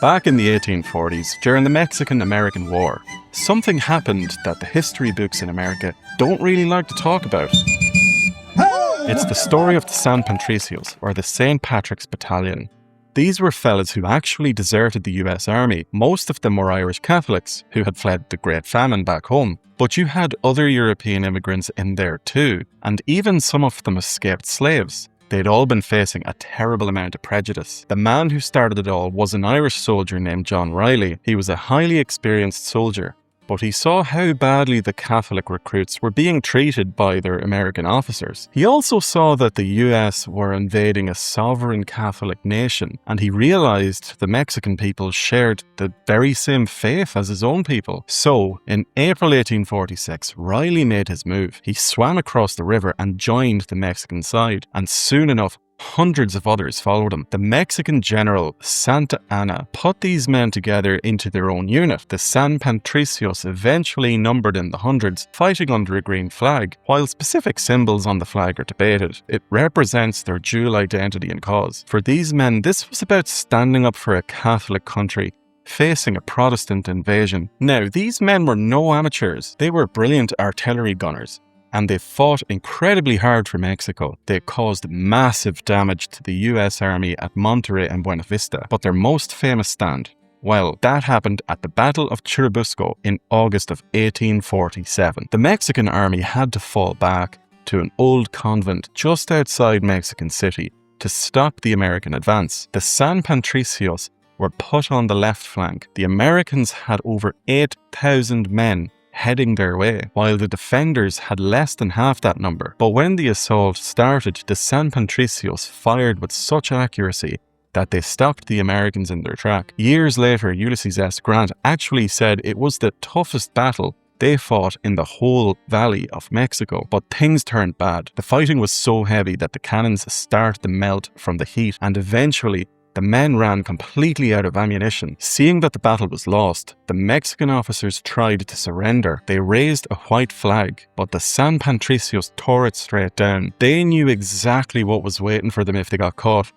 Back in the 1840s, during the Mexican-American War, something happened that the history books in America don't really like to talk about. It's the story of the San Patricios, or the St. Patrick's Battalion. These were fellas who actually deserted the US Army. Most of them were Irish Catholics who had fled the Great Famine back home. But you had other European immigrants in there too, and even some of them escaped slaves. They'd all been facing a terrible amount of prejudice. The man who started it all was an Irish soldier named John Riley. He was a highly experienced soldier, but he saw how badly the Catholic recruits were being treated by their American officers. He also saw that the US were invading a sovereign Catholic nation, and he realized the Mexican people shared the very same faith as his own people. So, in April 1846, Riley made his move. He swam across the river and joined the Mexican side, and soon enough, hundreds of others followed him. The Mexican general Santa Anna put these men together into their own unit. The San Patricios eventually numbered in the hundreds, fighting under a green flag. While specific symbols on the flag are debated, it represents their dual identity and cause. For these men, this was about standing up for a Catholic country facing a Protestant invasion. Now, these men were no amateurs. They were brilliant artillery gunners, and they fought incredibly hard for Mexico. They caused massive damage to the US Army at Monterrey and Buena Vista. But their most famous stand, well, that happened at the Battle of Churubusco in August of 1847. The Mexican army had to fall back to an old convent just outside Mexican City to stop the American advance. The San Patricios were put on the left flank. The Americans had over 8,000 men heading their way, while the defenders had less than half that number. But when the assault started, the San Patricios fired with such accuracy that they stopped the Americans in their track. Years later, Ulysses S. Grant actually said it was the toughest battle they fought in the whole Valley of Mexico. But things turned bad. The fighting was so heavy that the cannons started to melt from the heat, and eventually the men ran completely out of ammunition. Seeing that the battle was lost, the Mexican officers tried to surrender. They raised a white flag, but the San Patricios tore it straight down. They knew exactly what was waiting for them if they got caught.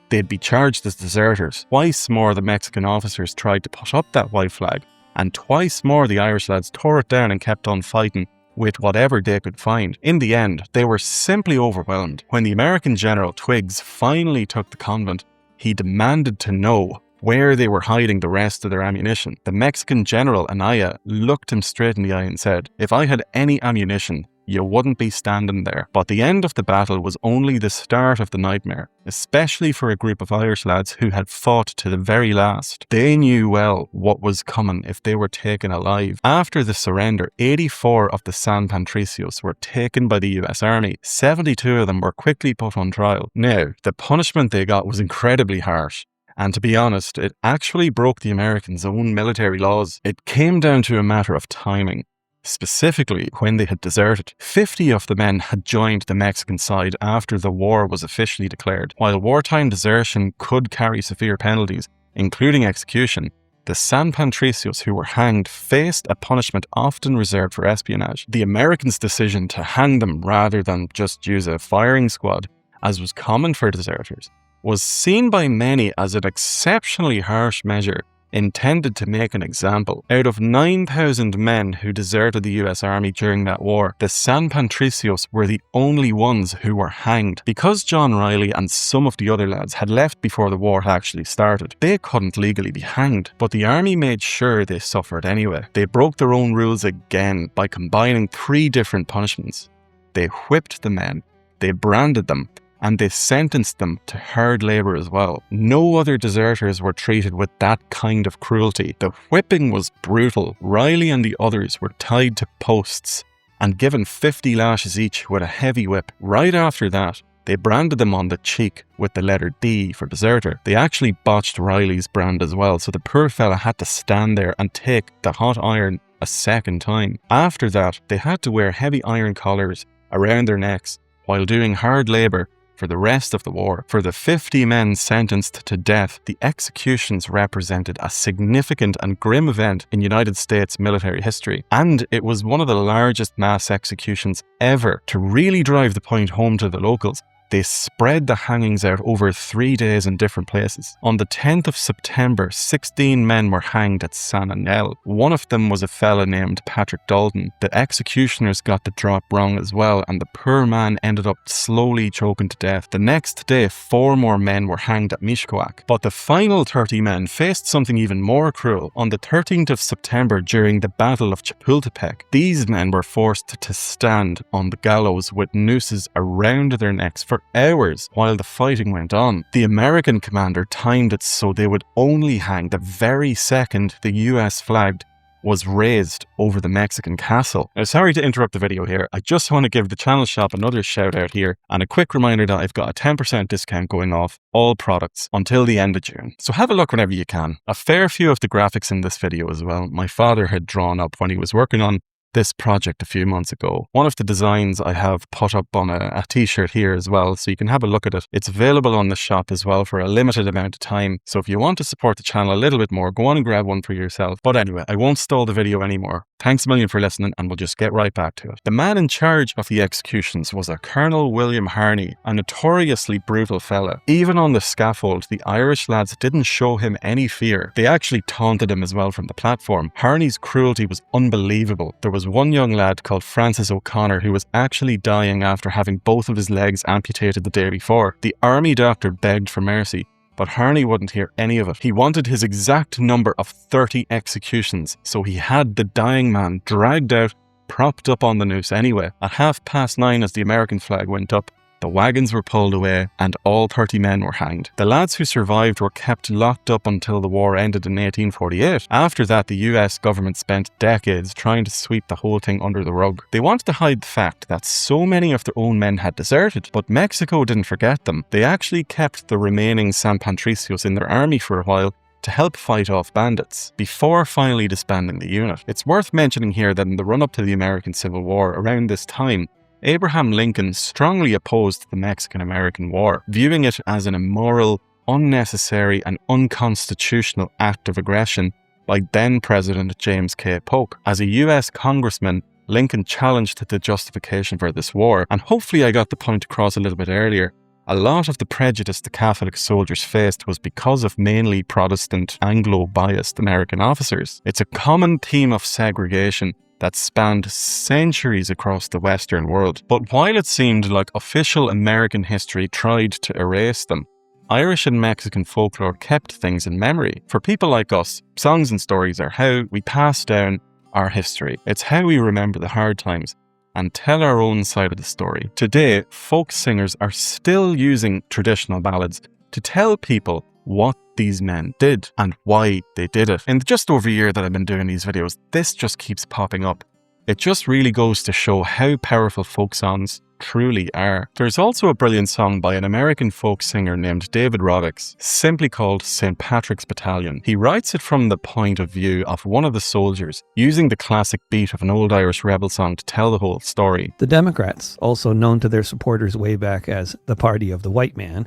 They'd be charged as deserters. Twice more the Mexican officers tried to put up that white flag, and twice more the Irish lads tore it down and kept on fighting with whatever they could find. In the end, they were simply overwhelmed. When the American general Twiggs finally took the convent, he demanded to know where they were hiding the rest of their ammunition. The Mexican general Anaya looked him straight in the eye and said, "If I had any ammunition, you wouldn't be standing there." But the end of the battle was only the start of the nightmare, especially for a group of Irish lads who had fought to the very last. They knew well what was coming if they were taken alive. After the surrender, 84 of the San Patricios were taken by the US Army. 72 of them were quickly put on trial. Now, the punishment they got was incredibly harsh. And to be honest, it actually broke the Americans' own military laws. It came down to a matter of timing. Specifically, when they had deserted, 50 of the men had joined the Mexican side after the war was officially declared. While wartime desertion could carry severe penalties, including execution, the San Patricios who were hanged faced a punishment often reserved for espionage. The Americans' decision to hang them rather than just use a firing squad, as was common for deserters, was seen by many as an exceptionally harsh measure intended to make an example. Out of 9,000 men who deserted the US Army during that war, the San Patricios were the only ones who were hanged. Because John Riley and some of the other lads had left before the war actually started, they couldn't legally be hanged, but the army made sure they suffered anyway. They broke their own rules again by combining 3 different punishments. They whipped the men, they branded them, and they sentenced them to hard labour as well. No other deserters were treated with that kind of cruelty. The whipping was brutal. Riley and the others were tied to posts and given 50 lashes each with a heavy whip. Right after that, they branded them on the cheek with the letter D for deserter. They actually botched Riley's brand as well, so the poor fella had to stand there and take the hot iron a second time. After that, they had to wear heavy iron collars around their necks while doing hard labour for the rest of the war. For the 50 men sentenced to death, the executions represented a significant and grim event in United States military history, and it was one of the largest mass executions ever. To really drive the point home to the locals, They spread the hangings out over 3 days in different places. On the 10th of September, 16 men were hanged at San Anel. One of them was a fella named Patrick Dalton. The executioners got the drop wrong as well, and the poor man ended up slowly choking to death. The next day, 4 more men were hanged at Mishcoac. But the final 30 men faced something even more cruel. On the 13th of September, during the Battle of Chapultepec, these men were forced to stand on the gallows with nooses around their necks for hours while the fighting went on. The American commander timed it so they would only hang the very second the US flag was raised over the Mexican castle. Now, sorry to interrupt the video here. I just want to give the channel shop another shout out here, and a quick reminder that I've got a 10% discount going off all products until the end of June. So have a look whenever you can. A fair few of the graphics in this video as well, my father had drawn up when he was working on this project a few months ago. One of the designs I have put up on a t-shirt here as well, so you can have a look at it. It's available on the shop as well for a limited amount of time, so if you want to support the channel a little bit more, go on and grab one for yourself. But anyway, I won't stall the video anymore. Thanks a million for listening, and we'll just get right back to it. The man in charge of the executions was a Colonel William Harney, a notoriously brutal fella. Even on the scaffold, the Irish lads didn't show him any fear. They actually taunted him as well from the platform. Harney's cruelty was unbelievable. There was one young lad called Francis O'Connor who was actually dying after having both of his legs amputated the day before. The army doctor begged for mercy, but Harney wouldn't hear any of it. He wanted his exact number of 30 executions, so he had the dying man dragged out, propped up on the noose anyway. At 9:30 as the American flag went up, the wagons were pulled away and all 30 men were hanged. The lads who survived were kept locked up until the war ended in 1848. After that, the US government spent decades trying to sweep the whole thing under the rug. They wanted to hide the fact that so many of their own men had deserted, but Mexico didn't forget them. They actually kept the remaining San Patricios in their army for a while to help fight off bandits, before finally disbanding the unit. It's worth mentioning here that in the run-up to the American Civil War, around this time, Abraham Lincoln strongly opposed the Mexican-American War, viewing it as an immoral, unnecessary and unconstitutional act of aggression by then-President James K. Polk. As a US congressman, Lincoln challenged the justification for this war, and hopefully I got the point across a little bit earlier. A lot of the prejudice the Catholic soldiers faced was because of mainly Protestant, Anglo-biased American officers. It's a common theme of segregation that spanned centuries across the Western world. But while it seemed like official American history tried to erase them, Irish and Mexican folklore kept things in memory. For people like us, songs and stories are how we pass down our history. It's how we remember the hard times and tell our own side of the story. Today, folk singers are still using traditional ballads to tell people what these men did and why they did it. In just over a year that I've been doing these videos, this just keeps popping up. It just really goes to show how powerful folk songs truly are. There's also a brilliant song by an American folk singer named David Roberts, simply called St. Patrick's Battalion. He writes it from the point of view of one of the soldiers, using the classic beat of an old Irish rebel song to tell the whole story. The Democrats, also known to their supporters way back as the Party of the White Man,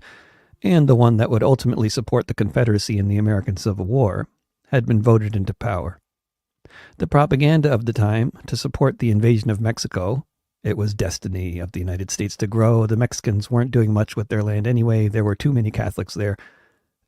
and the one that would ultimately support the Confederacy in the American Civil War, had been voted into power. The propaganda of the time to support the invasion of Mexico, it was destiny of the United States to grow, the Mexicans weren't doing much with their land anyway, there were too many Catholics there,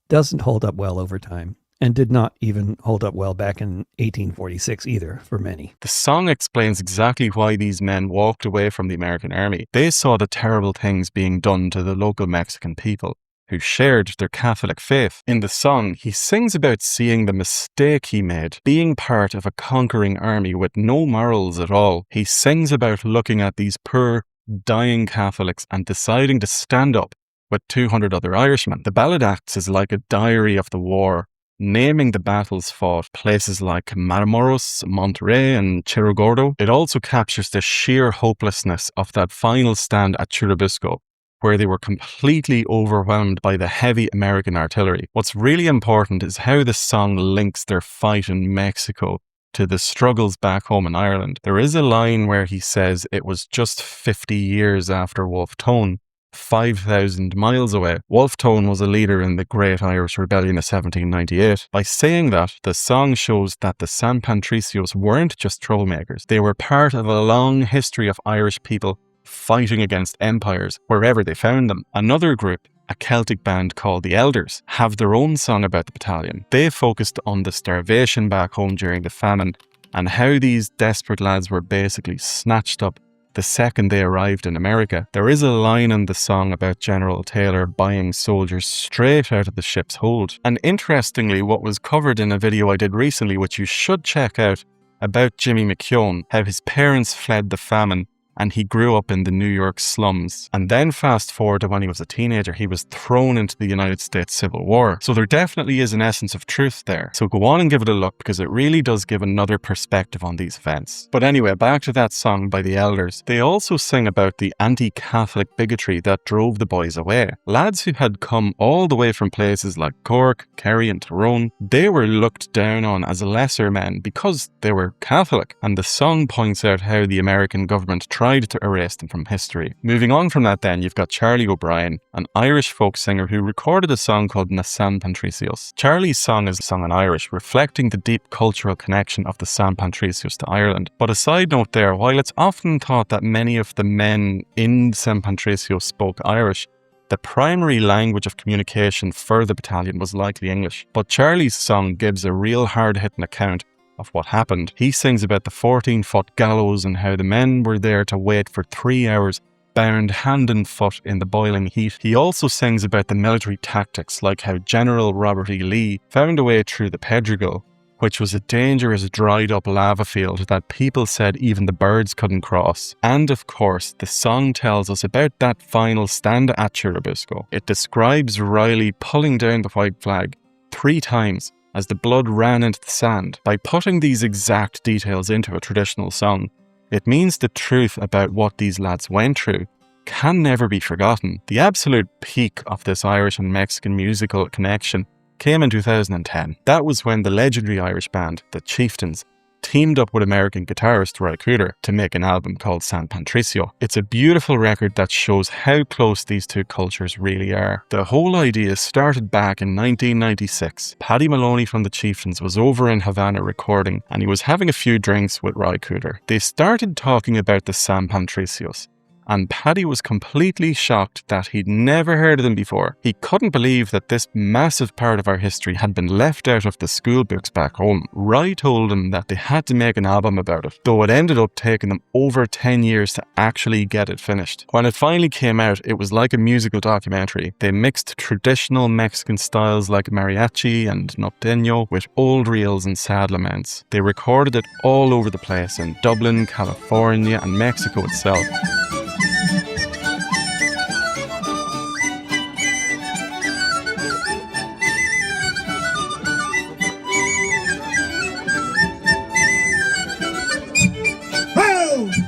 doesn't hold up well over time, and did not even hold up well back in 1846 either, for many. The song explains exactly why these men walked away from the American army. They saw the terrible things being done to the local Mexican people, who shared their Catholic faith. In the song, he sings about seeing the mistake he made, being part of a conquering army with no morals at all. He sings about looking at these poor, dying Catholics and deciding to stand up with 200 other Irishmen. The ballad acts as like a diary of the war, naming the battles fought, places like Matamoros, Monterrey and Cerro Gordo. It also captures the sheer hopelessness of that final stand at Churubusco, where they were completely overwhelmed by the heavy American artillery. What's really important is how the song links their fight in Mexico to the struggles back home in Ireland. There is a line where he says it was just 50 years after Wolfe Tone, 5,000 miles away. Wolfe Tone was a leader in the Great Irish Rebellion of 1798. By saying that, the song shows that the San Patricios weren't just troublemakers. They were part of a long history of Irish people fighting against empires wherever they found them. Another group, a Celtic band called the Elders, have their own song about the battalion. They focused on the starvation back home during the famine and how these desperate lads were basically snatched up the second they arrived in America. There is a line in the song about General Taylor buying soldiers straight out of the ship's hold. And interestingly, what was covered in a video I did recently, which you should check out, about Jimmy McKeown, how his parents fled the famine and he grew up in the New York slums. And then fast forward to when he was a teenager, he was thrown into the United States Civil War. So there definitely is an essence of truth there. So go on and give it a look, because it really does give another perspective on these events. But anyway, back to that song by the Elders. They also sing about the anti-Catholic bigotry that drove the boys away. Lads who had come all the way from places like Cork, Kerry and Tyrone, they were looked down on as lesser men because they were Catholic. And the song points out how the American government tried to erase them from history. Moving on from that then, you've got Charlie O'Brien, an Irish folk singer who recorded a song called Na San Patricios. Charlie's song is sung in Irish, reflecting the deep cultural connection of the San Patricios to Ireland. But a side note there, while it's often thought that many of the men in San Patricio spoke Irish, the primary language of communication for the battalion was likely English. But Charlie's song gives a real hard-hitting account of what happened. He sings about the 14-foot gallows and how the men were there to wait for 3 hours, bound hand and foot in the boiling heat. He also sings about the military tactics, like how General Robert E. Lee found a way through the Pedregal, which was a dangerous dried up lava field that people said even the birds couldn't cross. And of course, the song tells us about that final stand at Churubusco. It describes Riley pulling down the white flag 3 times as the blood ran into the sand. By putting these exact details into a traditional song, it means the truth about what these lads went through can never be forgotten. The absolute peak of this Irish and Mexican musical connection came in 2010. That was when the legendary Irish band, the Chieftains, teamed up with American guitarist Ry Cooder to make an album called San Patricio. It's a beautiful record that shows how close these two cultures really are. The whole idea started back in 1996. Paddy Maloney from the Chieftains was over in Havana recording, and he was having a few drinks with Ry Cooder. They started talking about the San Patricios, and Paddy was completely shocked that he'd never heard of them before. He couldn't believe that this massive part of our history had been left out of the school books back home. Ry told him that they had to make an album about it, though it ended up taking them over 10 years to actually get it finished. When it finally came out, it was like a musical documentary. They mixed traditional Mexican styles like mariachi and norteño with old reels and sad laments. They recorded it all over the place in Dublin, California, and Mexico itself.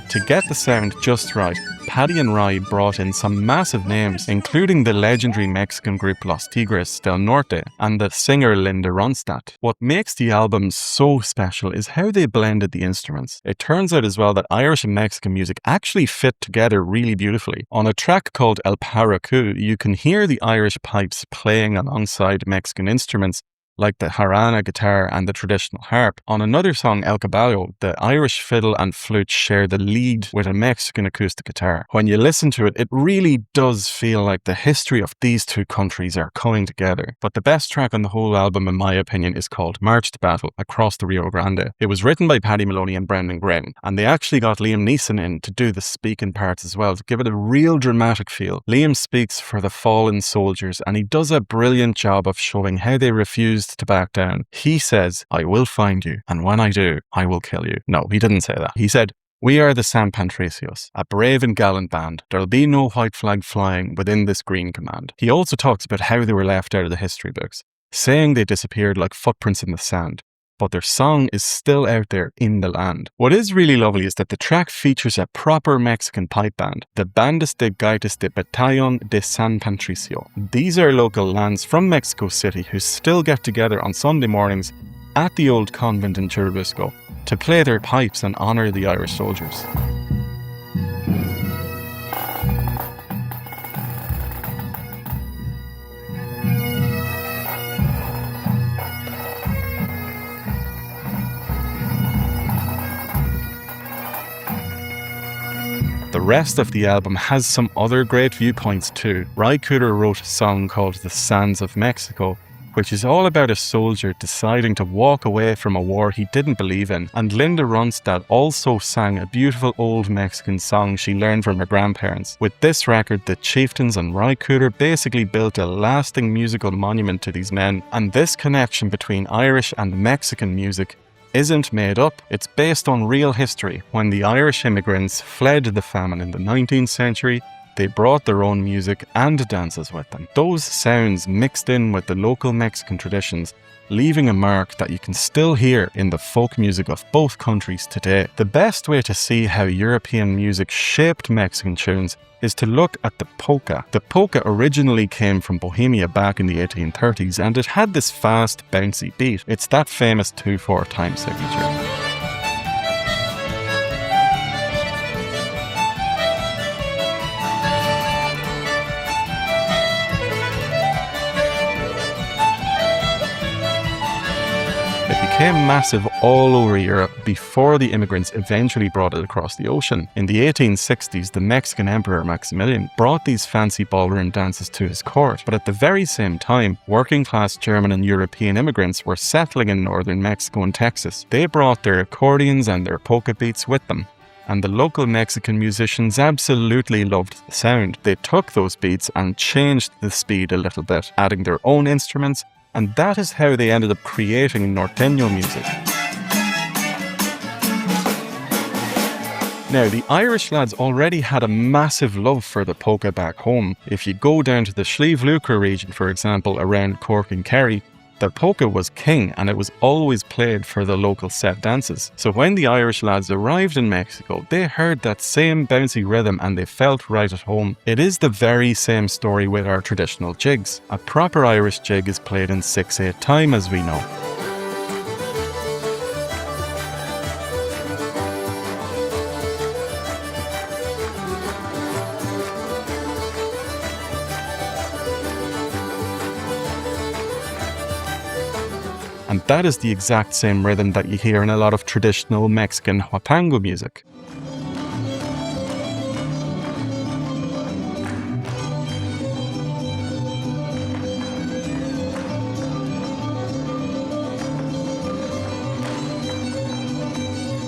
To get the sound just right, Paddy and Ry brought in some massive names, including the legendary Mexican group Los Tigres del Norte and the singer Linda Ronstadt. What makes the album so special is how they blended the instruments. It turns out as well that Irish and Mexican music actually fit together really beautifully. On a track called El Paracu, you can hear the Irish pipes playing alongside Mexican instruments like the jarana guitar and the traditional harp. On another song, El Caballo, the Irish fiddle and flute share the lead with a Mexican acoustic guitar. When you listen to it, it really does feel like the history of these two countries are coming together. But the best track on the whole album, in my opinion, is called March to Battle, Across the Rio Grande. It was written by Paddy Maloney and Brendan Grin, and they actually got Liam Neeson in to do the speaking parts as well, to give it a real dramatic feel. Liam speaks for the fallen soldiers, and he does a brilliant job of showing how they refused to back down. He says, "I will find you, and when I do, I will kill you." No, he didn't say that. He said, "We are the San Patricios, a brave and gallant band. There'll be no white flag flying within this green command." He also talks about how they were left out of the history books, saying they disappeared like footprints in the sand. But their song is still out there in the land. What is really lovely is that the track features a proper Mexican pipe band, the Bandas de Gaitas de Battalion de San Patricio. These are local lads from Mexico City who still get together on Sunday mornings at the old convent in Churubusco to play their pipes and honour the Irish soldiers. The rest of the album has some other great viewpoints too. Ry Cooder wrote a song called The Sands of Mexico, which is all about a soldier deciding to walk away from a war he didn't believe in. And Linda Ronstadt also sang a beautiful old Mexican song she learned from her grandparents. With this record, the Chieftains and Ry Cooder basically built a lasting musical monument to these men, and this connection between Irish and Mexican music isn't made up. It's based on real history. When the Irish immigrants fled the famine in the 19th century, they brought their own music and dances with them. Those sounds mixed in with the local Mexican traditions, leaving a mark that you can still hear in the folk music of both countries today. The best way to see how European music shaped Mexican tunes is to look at the polka. The polka originally came from Bohemia back in the 1830s, and it had this fast, bouncy beat. It's that famous 2/4 time signature. Became massive all over Europe before the immigrants eventually brought it across the ocean. In the 1860s, the Mexican Emperor Maximilian brought these fancy ballroom dances to his court, but at the very same time, working-class German and European immigrants were settling in northern Mexico and Texas. They brought their accordions and their polka beats with them, and the local Mexican musicians absolutely loved the sound. They took those beats and changed the speed a little bit, adding their own instruments, and that is how they ended up creating norteño music. Now, the Irish lads already had a massive love for the polka back home. If you go down to the Slieve Lucre region, for example, around Cork and Kerry, the polka was king, and it was always played for the local set dances. So when the Irish lads arrived in Mexico, they heard that same bouncy rhythm and they felt right at home. It is the very same story with our traditional jigs. A proper Irish jig is played in 6/8 time, as we know. And that is the exact same rhythm that you hear in a lot of traditional Mexican huapango music.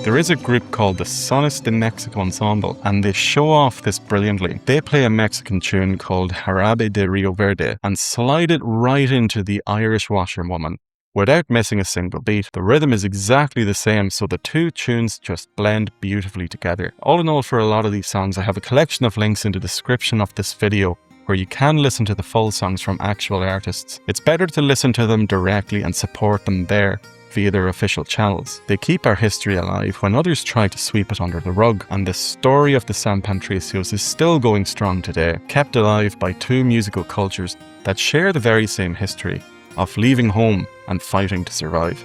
There is a group called the Sones de Mexico Ensemble, and they show off this brilliantly. They play a Mexican tune called Jarabe de Rio Verde and slide it right into the Irish washerwoman, without missing a single beat. The rhythm is exactly the same, so the two tunes just blend beautifully together. All in all, for a lot of these songs, I have a collection of links in the description of this video where you can listen to the full songs from actual artists. It's better to listen to them directly and support them there via their official channels. They keep our history alive when others try to sweep it under the rug, and the story of the San Patricios is still going strong today, kept alive by two musical cultures that share the very same history of leaving home and fighting to survive.